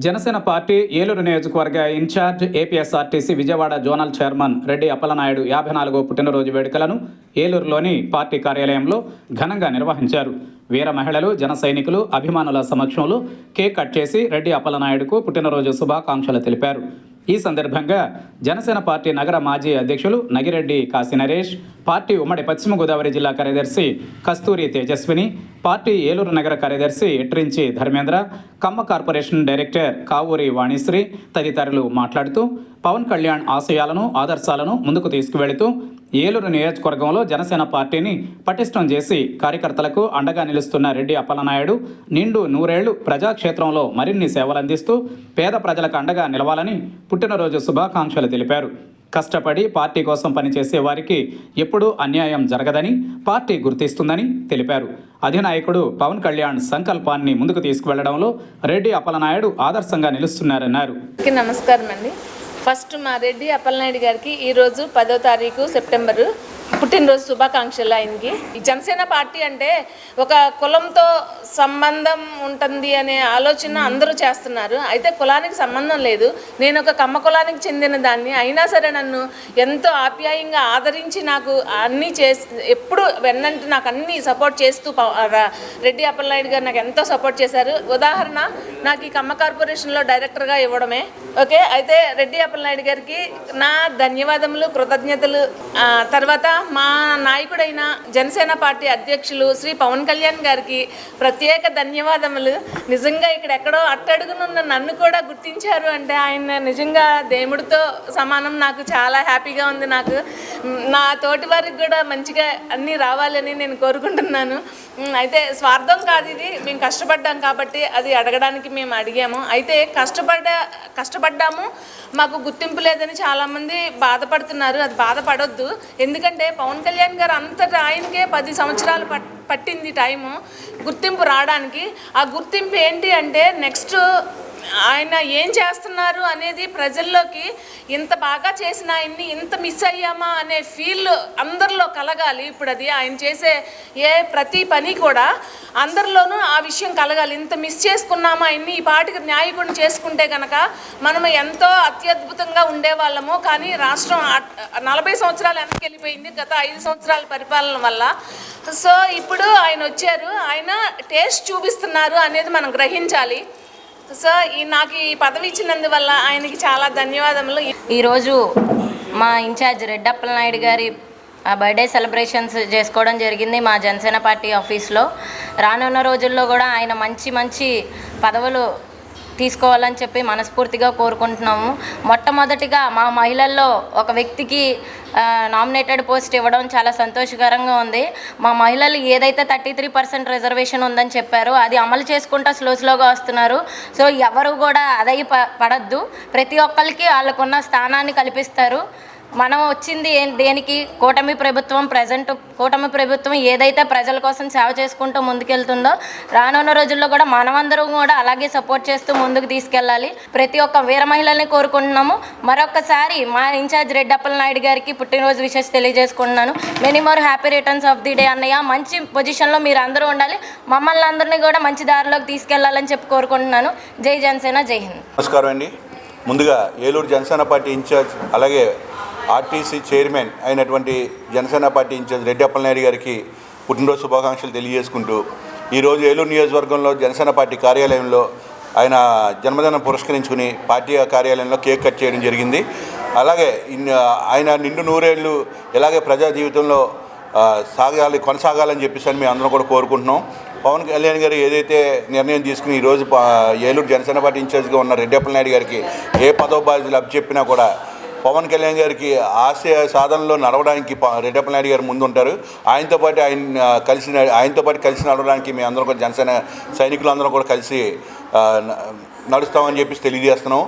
Janasena party Eluru నియోజకవర్గ incharge APSRTC Vijayawada zonal chairman Reddy Appalanaidu 54వ పుట్టినరోజు వేడుకలను ఏలూరులోని పార్టీ కార్యాలయంలో ఘనంగా నిర్వహించారు. వీర మహిళలు, జన సైనికులు, అభిమానుల సమక్షంలో కేక్ కట్ చేసి రెడ్డి అప్పలనాయుడుకు పుట్టినరోజు శుభాకాంక్షలు తెలిపారు. ఈ సందర్భంగా జనసేన పార్టీ నగర మాజీ అధ్యక్షులు నగిరెడ్డి కాశీనరేష్, పార్టీ ఉమ్మడి పశ్చిమ గోదావరి జిల్లా కార్యదర్శి కస్తూరి తేజస్విని, పార్టీ ఏలూరు నగర కార్యదర్శి ఎట్రించి ధర్మేంద్ర, కమ్మ కార్పొరేషన్ డైరెక్టర్ కావూరి వాణిశ్రీ తదితరులు మాట్లాడుతూ పవన్ కళ్యాణ్ ఆశయాలను, ఆదర్శాలను ముందుకు తీసుకువెళుతూ ఏలూరు నియోజకవర్గంలో జనసేన పార్టీని పటిష్టం చేసి కార్యకర్తలకు అండగా నిలుస్తున్న రెడ్డి అప్పలనాయుడు నిండు నూరేళ్లు ప్రజాక్షేత్రంలో మరిన్ని సేవలందిస్తూ పేద ప్రజలకు అండగా నిలవాలని పుట్టినరోజు శుభాకాంక్షలు తెలిపారు. కష్టపడి పార్టీ కోసం పనిచేసే వారికి ఎప్పుడూ అన్యాయం జరగదని పార్టీ గుర్తిస్తుందని తెలిపారు. అధినాయకుడు పవన్ కళ్యాణ్ సంకల్పాన్ని ముందుకు తీసుకువెళ్లడంలో రెడ్డి అప్పలనాయుడు ఆదర్శంగా నిలుస్తున్నారన్నారు. నమస్కారం అండి. ఫస్ట్ మా రెడ్డి అప్పలనాయుడు గారికి ఈరోజు 10వ తారీఖు సెప్టెంబరు పుట్టినరోజు శుభాకాంక్షలు. ఆయనకి ఈ జనసేన పార్టీ అంటే ఒక కులంతో సంబంధం ఉంటుంది అనే ఆలోచన అందరూ చేస్తున్నారు. అయితే కులానికి సంబంధం లేదు. నేను ఒక కమ్మ కులానికి చెందిన దాన్ని, అయినా సరే నన్ను ఎంతో ఆప్యాయంగా ఆదరించి నాకు అన్నీ ఎప్పుడు వెన్నంటే నాకు అన్నీ సపోర్ట్ చేస్తూ రెడ్డి అప్పలనాయుడు గారు నాకు ఎంతో సపోర్ట్ చేశారు. ఉదాహరణ, నాకు ఈ కమ్మ కార్పొరేషన్లో డైరెక్టర్గా ఇవ్వడమే. ఓకే, అయితే రెడ్డి అప్పలనాయుడు గారికి నా ధన్యవాదములు, కృతజ్ఞతలు. తర్వాత మా నాయకుడైన జనసేన పార్టీ అధ్యక్షులు శ్రీ పవన్ కళ్యాణ్ గారికి ప్రత్యేక ధన్యవాదములు. నిజంగా ఇక్కడ ఎక్కడో అట్టడుగునున్న నన్ను కూడా గుర్తించారు అంటే ఆయన నిజంగా దేవుడితో సమానం. నాకు చాలా హ్యాపీగా ఉంది. నాకు నా తోటి వారికి కూడా మంచిగా అన్నీ రావాలని నేను కోరుకుంటున్నాను. అయితే స్వార్థం కాదు ఇది, మేము కష్టపడ్డాం కాబట్టి అది అడగడానికి మేము అడిగాము. అయితే కష్టపడ్డాము, మాకు గుర్తింపు లేదని చాలామంది బాధపడుతున్నారు. అది బాధపడొద్దు. ఎందుకంటే పవన్ కళ్యాణ్ గారు అంతటా ఆయనకే 10 సంవత్సరాలు పట్టింది టైము గుర్తింపు రావడానికి. ఆ గుర్తింపు ఏంటి అంటే నెక్స్ట్ ఆయన ఏం చేస్తున్నారు అనేది ప్రజల్లోకి, ఇంత బాగా చేసిన ఆయన్ని ఇంత మిస్ అయ్యామా అనే ఫీల్ అందరిలో కలగాలి. ఇప్పుడు అది ఆయన చేసే ప్రతి పని కూడా అందరిలోనూ ఆ విషయం కలగాలి. ఇంత మిస్ చేసుకున్నామా ఆయన్ని, ఈ పాటికి న్యాయకుడిని చేసుకుంటే కనుక మనం ఎంతో అత్యద్భుతంగా ఉండేవాళ్ళము. కానీ రాష్ట్రం 40 సంవత్సరాలు వెనక్కి వెళ్ళిపోయింది గత 5 సంవత్సరాల పరిపాలన వల్ల. సో ఇప్పుడు ఆయన వచ్చారు, ఆయన టేస్ట్ చూపిస్తున్నారు అనేది మనం గ్రహించాలి. సో నాకు ఈ పదవి ఇచ్చినందువల్ల ఆయనకి చాలా ధన్యవాదములు. ఈరోజు మా ఇన్ఛార్జ్ రెడ్డి అప్పలనాయుడు గారి బర్త్డే సెలబ్రేషన్స్ చేసుకోవడం జరిగింది మా జనసేన పార్టీ ఆఫీస్లో. రానున్న రోజుల్లో కూడా ఆయన మంచి పదవులు తీసుకోవాలని చెప్పి మనస్ఫూర్తిగా కోరుకుంటున్నాము. మొట్టమొదటిగా మా మహిళల్లో ఒక వ్యక్తికి నామినేటెడ్ పోస్ట్ ఇవ్వడం చాలా సంతోషకరంగా ఉంది. మా మహిళలు ఏదైతే 33% రిజర్వేషన్ ఉందని చెప్పారో అది అమలు చేసుకుంటూ స్లోగా వస్తున్నారు. సో ఎవరు కూడా అదయి పడద్దు. ప్రతి ఒక్కరికి వాళ్ళకున్న స్థానాన్ని కల్పిస్తారు. మనం వచ్చింది దేనికి? కూటమి ప్రభుత్వం ఏదైతే ప్రజల కోసం సేవ చేసుకుంటూ ముందుకెళ్తుందో రానున్న రోజుల్లో కూడా మనమందరం కూడా అలాగే సపోర్ట్ చేస్తూ ముందుకు తీసుకెళ్ళాలి. ప్రతి ఒక్క వీర మహిళల్ని కోరుకుంటున్నాము. మరొకసారి మా ఇన్ఛార్జ్ రెడ్డి అప్పలనాయుడు గారికి పుట్టినరోజు విషెస్ తెలియజేసుకుంటున్నాను. Many more happy returns of the day అన్నయ్య. మంచి పొజిషన్లో మీరు అందరూ ఉండాలి. మమ్మల్ని అందరినీ కూడా మంచి దారిలోకి తీసుకెళ్లాలని చెప్పి కోరుకుంటున్నాను. జై జనసేన, జై హింద్. నమస్కారం అండి. ముందుగా ఏలూరు జనసేన పార్టీ ఇన్ఛార్జ్ అలాగే ఆర్టీసీ చైర్మన్ అయినటువంటి జనసేన పార్టీ ఇన్ఛార్జ్ రెడ్డి అప్పలనాయుడు గారికి పుట్టినరోజు శుభాకాంక్షలు తెలియజేసుకుంటూ ఈరోజు ఏలూరు నియోజకవర్గంలో జనసేన పార్టీ కార్యాలయంలో ఆయన జన్మదినం పురస్కరించుకుని పార్టీ కార్యాలయంలో కేక్ కట్ చేయడం జరిగింది. అలాగే ఆయన నిండు నూరేళ్ళు ఇలాగే ప్రజా జీవితంలో కొనసాగాలని చెప్పేసి మేము అందరం కూడా కోరుకుంటున్నాం. పవన్ కళ్యాణ్ గారు ఏదైతే నిర్ణయం తీసుకుని ఈరోజు ఏలూరు జనసేన పార్టీ ఇన్ఛార్జ్గా ఉన్న రెడ్డి అప్పలనాయుడు గారికి ఏ పదవ బాధ్యతలు అప్పచెప్పినా కూడా పవన్ కళ్యాణ్ గారికి ఆశయ సాధనలో నడవడానికి రెడ్డి అప్పలనాయుడు గారు ముందుంటారు. ఆయనతో పాటు కలిసి నడవడానికి మేము అందరం కూడా జనసేన సైనికులు అందరం కూడా కలిసి నడుస్తామని చెప్పేసి తెలియజేస్తున్నాం.